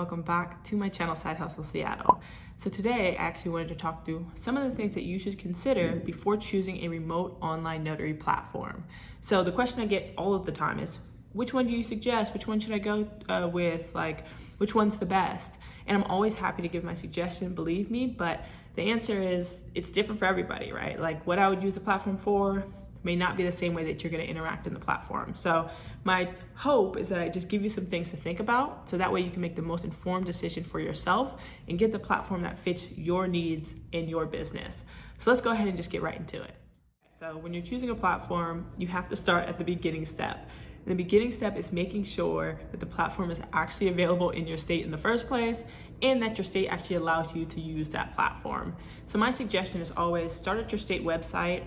welcome back to my channel, Side Hustle Seattle. So today I actually wanted to talk through some of the things that you should consider before choosing a remote online notary platform. So the question I get all of the time is, which one do you suggest? Which one should I go with? Like, which one's the best? And I'm always happy to give my suggestion, believe me, but the answer is it's different for everybody, right? Like what I would use a platform for may not be the same way that you're going to interact in the platform. So my hope is that I just give you some things to think about so that way you can make the most informed decision for yourself and get the platform that fits your needs in your business. So let's go ahead and just get right into it. So when you're choosing a platform, you have to start at the beginning step. And the beginning step is making sure that the platform is actually available in your state in the first place and that your state actually allows you to use that platform. So my suggestion is always start at your state website,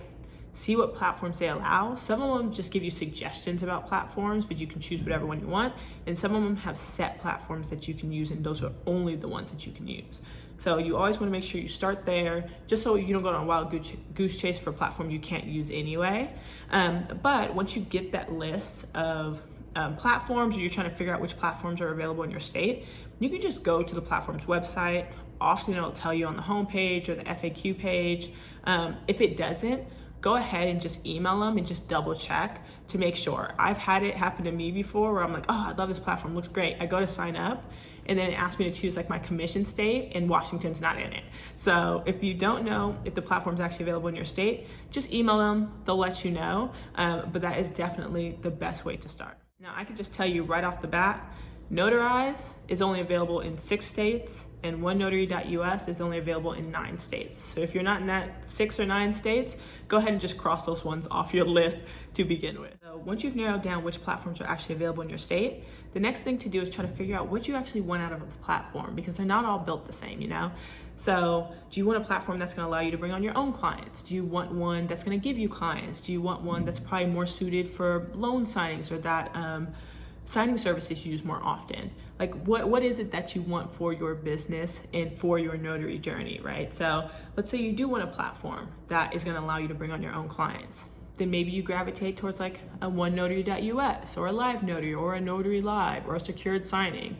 see what platforms they allow. Some of them just give you suggestions about platforms, but you can choose whatever one you want. And some of them have set platforms that you can use, and those are only the ones that you can use. So you always want to make sure you start there, just so you don't go on a wild goose chase for a platform you can't use anyway. But once you get that list of platforms, or you're trying to figure out which platforms are available in your state, you can just go to the platform's website. Often it'll tell you on the homepage or the FAQ page. If it doesn't, go ahead and just email them and just double check to make sure. I've had it happen to me before where I'm like, oh, I love this platform, looks great. I go to sign up and then it asks me to choose like my commission state and Washington's not in it. So if you don't know if the platform's actually available in your state, just email them, they'll let you know. But that is definitely the best way to start. Now I can just tell you right off the bat, Notarize is only available in 6 states and onenotary.us is only available in 9 states. So if you're not in that 6 or 9 states, go ahead and just cross those ones off your list to begin with. So once you've narrowed down which platforms are actually available in your state, the next thing to do is try to figure out what you actually want out of a platform, because they're not all built the same, you know? So do you want a platform that's going to allow you to bring on your own clients? Do you want one that's going to give you clients? Do you want one that's probably more suited for loan signings or that signing services you use more often? Like what is it that you want for your business and for your notary journey, right? So let's say you do want a platform that is going to allow you to bring on your own clients. Then maybe you gravitate towards like a onenotary.us or a live notary or a notary live or a secured signing.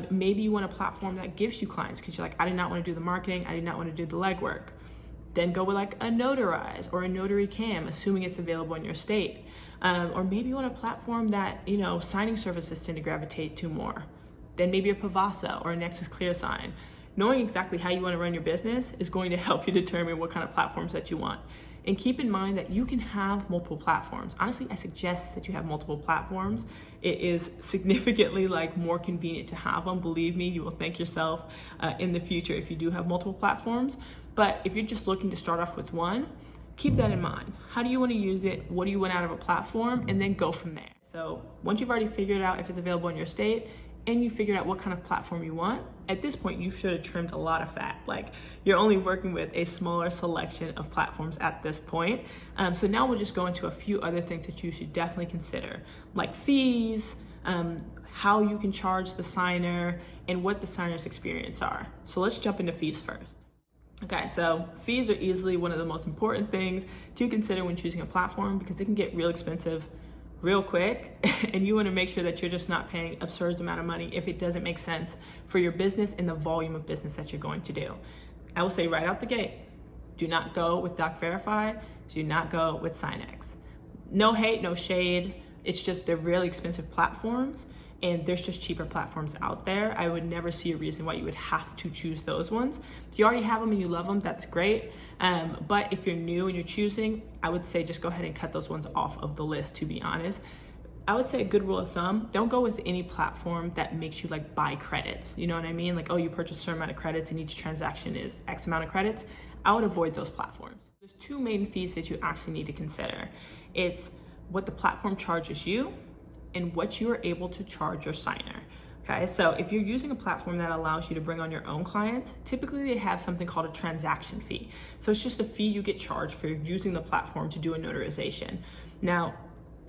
Maybe you want a platform that gives you clients because you're like, I did not want to do the marketing, I did not want to do the legwork. Then go with like a Notarize or a Notary Cam, assuming it's available in your state. Or maybe you want a platform that, you know, signing services tend to gravitate to more. Then maybe a Pavasa or a Nexus ClearSign. Knowing exactly how you want to run your business is going to help you determine what kind of platforms that you want. And keep in mind that you can have multiple platforms. Honestly, I suggest that you have multiple platforms. It is significantly like more convenient to have them. Believe me, you will thank yourself in the future if you do have multiple platforms. But if you're just looking to start off with one, keep that in mind. How do you want to use it? What do you want out of a platform? And then go from there. So once you've already figured out if it's available in your state and you figured out what kind of platform you want, at this point, you should have trimmed a lot of fat. Like you're only working with a smaller selection of platforms at this point. So now we'll just go into a few other things that you should definitely consider, like fees, how you can charge the signer, and what the signer's experience are. So let's jump into fees first. Okay, so fees are easily one of the most important things to consider when choosing a platform because it can get real expensive real quick and you want to make sure that you're just not paying absurd amount of money if it doesn't make sense for your business and the volume of business that you're going to do. I will say right out the gate, do not go with DocVerify, do not go with SignX. No hate, no shade, it's just they're really expensive platforms and there's just cheaper platforms out there. I would never see a reason why you would have to choose those ones. If you already have them and you love them, that's great. But if you're new and you're choosing, I would say just go ahead and cut those ones off of the list, to be honest. I would say a good rule of thumb, don't go with any platform that makes you like buy credits. You know what I mean? Like, oh, you purchase a certain amount of credits and each transaction is X amount of credits. I would avoid those platforms. There's 2 main fees that you actually need to consider. It's what the platform charges you and what you are able to charge your signer. Okay, so if you're using a platform that allows you to bring on your own clients, typically they have something called a transaction fee. So it's just a fee you get charged for using the platform to do a notarization. Now,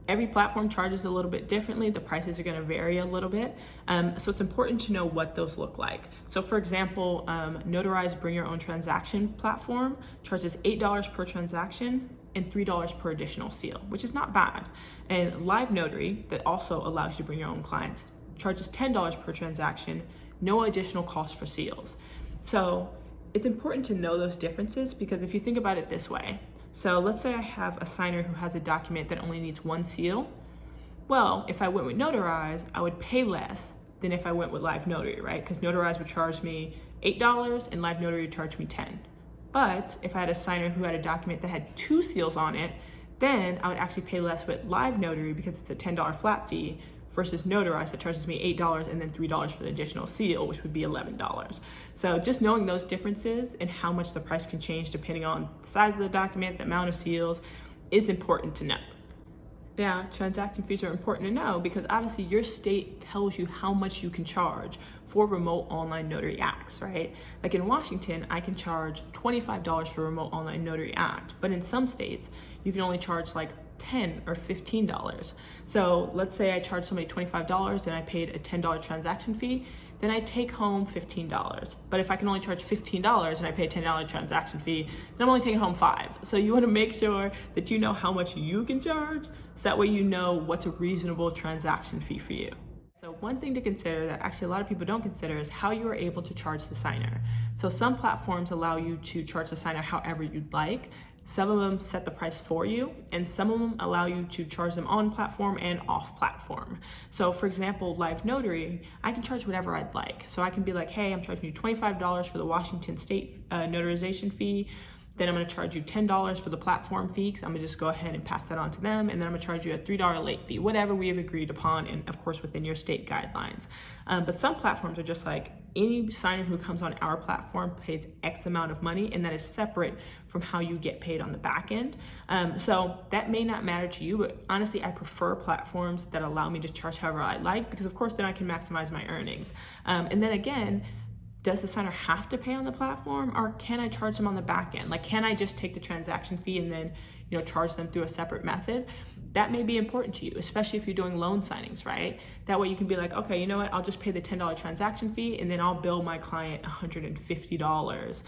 every platform charges a little bit differently. The prices are gonna vary a little bit. So it's important to know what those look like. So for example, Notarize Bring Your Own Transaction platform charges $8 per transaction and $3 per additional seal, which is not bad. And Live Notary, that also allows you to bring your own clients, charges $10 per transaction no additional cost for seals. So it's important to know those differences, because if you think about it this way, so let's say I have a signer who has a document that only needs one seal. Well, if I went with Notarize, I would pay less than if I went with Live Notary, right? Because Notarize would charge me $8 and Live Notary would charge me $10. But if I had a signer who had a document that had 2 seals on it, then I would actually pay less with Live Notary because it's a $10 flat fee versus Notarize that charges me $8 and then $3 for the additional seal, which would be $11. So just knowing those differences and how much the price can change depending on the size of the document, the amount of seals, is important to know. Now, transaction fees are important to know because obviously your state tells you how much you can charge for remote online notary acts, right? Like in Washington, I can charge $25 for remote online notary act, but in some states, you can only charge like $10 or $15. So let's say I charge somebody $25 and I paid a $10 transaction fee, then I take home $15. But if I can only charge $15 and I pay a $10 transaction fee, then I'm only taking home $5. So you want to make sure that you know how much you can charge, so that way you know what's a reasonable transaction fee for you. So one thing to consider that actually a lot of people don't consider is how you are able to charge the signer. So some platforms allow you to charge the signer however you'd like. Some of them set the price for you, and some of them allow you to charge them on platform and off platform. So for example, Live Notary, I can charge whatever I'd like. So I can be like, hey, I'm charging you $25 for the Washington State notarization fee. Then I'm gonna charge you $10 for the platform fee, because I'm gonna just go ahead and pass that on to them. And then I'm gonna charge you a $3 late fee, whatever we have agreed upon, and of course within your state guidelines. But some platforms are just like, any signer who comes on our platform pays X amount of money, and that is separate from how you get paid on the back end. So that may not matter to you, but honestly, I prefer platforms that allow me to charge however I like, because of course then I can maximize my earnings. And then again, does the signer have to pay on the platform, or can I charge them on the back end? Like, can I just take the transaction fee and then, charge them through a separate method? That may be important to you, especially if you're doing loan signings, right? That way you can be like, okay, you know what? I'll just pay the $10 transaction fee, and then I'll bill my client $150,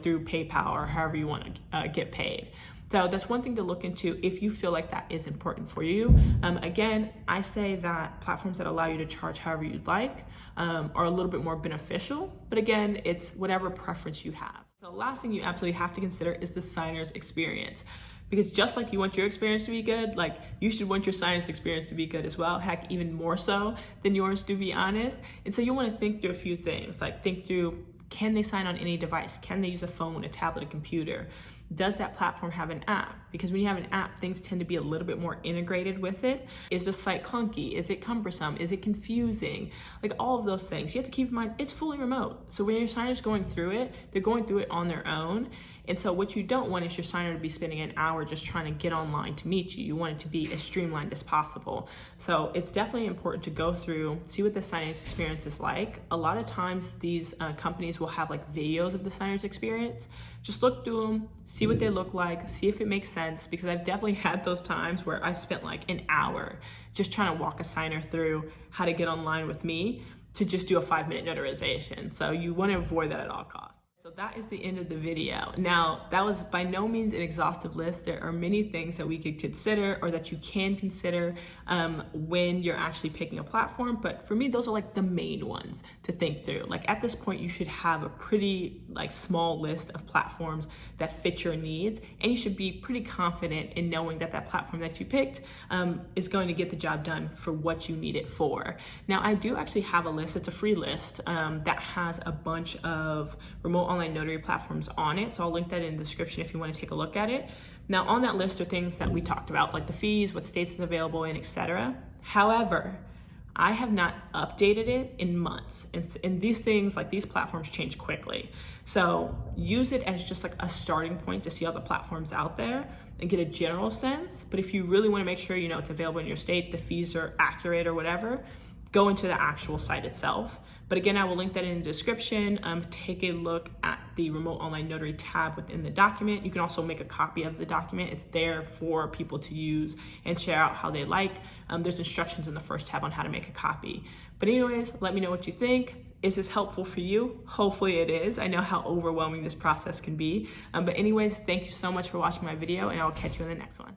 through PayPal or however you want to get paid. So that's one thing to look into if you feel like that is important for you. Again, I say that platforms that allow you to charge however you'd like are a little bit more beneficial, but again, it's whatever preference you have. So the last thing you absolutely have to consider is the signer's experience. Because just like you want your experience to be good, like you should want your signer's experience to be good as well. Heck, even more so than yours, to be honest. And so you want to think through a few things, like think through, can they sign on any device? Can they use a phone, a tablet, a computer? Does that platform have an app? Because when you have an app, things tend to be a little bit more integrated with it. Is the site clunky? Is it cumbersome? Is it confusing? Like all of those things. You have to keep in mind, it's fully remote. So when your signer's going through it, they're going through it on their own. And so what you don't want is your signer to be spending an hour just trying to get online to meet you. You want it to be as streamlined as possible. So it's definitely important to go through, see what the signer's experience is like. A lot of times these companies will have like videos of the signer's experience. Just look through them, see what they look like, see if it makes sense, because I've definitely had those times where I spent like an hour just trying to walk a signer through how to get online with me to just do a 5-minute notarization. So you want to avoid that at all costs. So that is the end of the video. Now, that was by no means an exhaustive list. There are many things that we could consider, or that you can consider when you're actually picking a platform. But for me, those are like the main ones to think through. Like at this point, you should have a pretty like small list of platforms that fit your needs. And you should be pretty confident in knowing that that platform that you picked is going to get the job done for what you need it for. Now, I do actually have a list. It's a free list that has a bunch of remote online notary platforms on it. So I'll link that in the description if you want to take a look at it. Now on that list are things that we talked about, like the fees, what states it's available in, etc. However, I have not updated it in months. And these things, like these platforms, change quickly. So use it as just like a starting point to see all the platforms out there and get a general sense. But if you really want to make sure it's available in your state, the fees are accurate or whatever, go into the actual site itself. But again, I will link that in the description. Take a look at the Remote Online Notary tab within the document. You can also make a copy of the document. It's there for people to use and share out how they like. There's instructions in the first tab on how to make a copy. But anyways, let me know what you think. Is this helpful for you? Hopefully it is. I know how overwhelming this process can be. But anyways, thank you so much for watching my video, and I will catch you in the next one.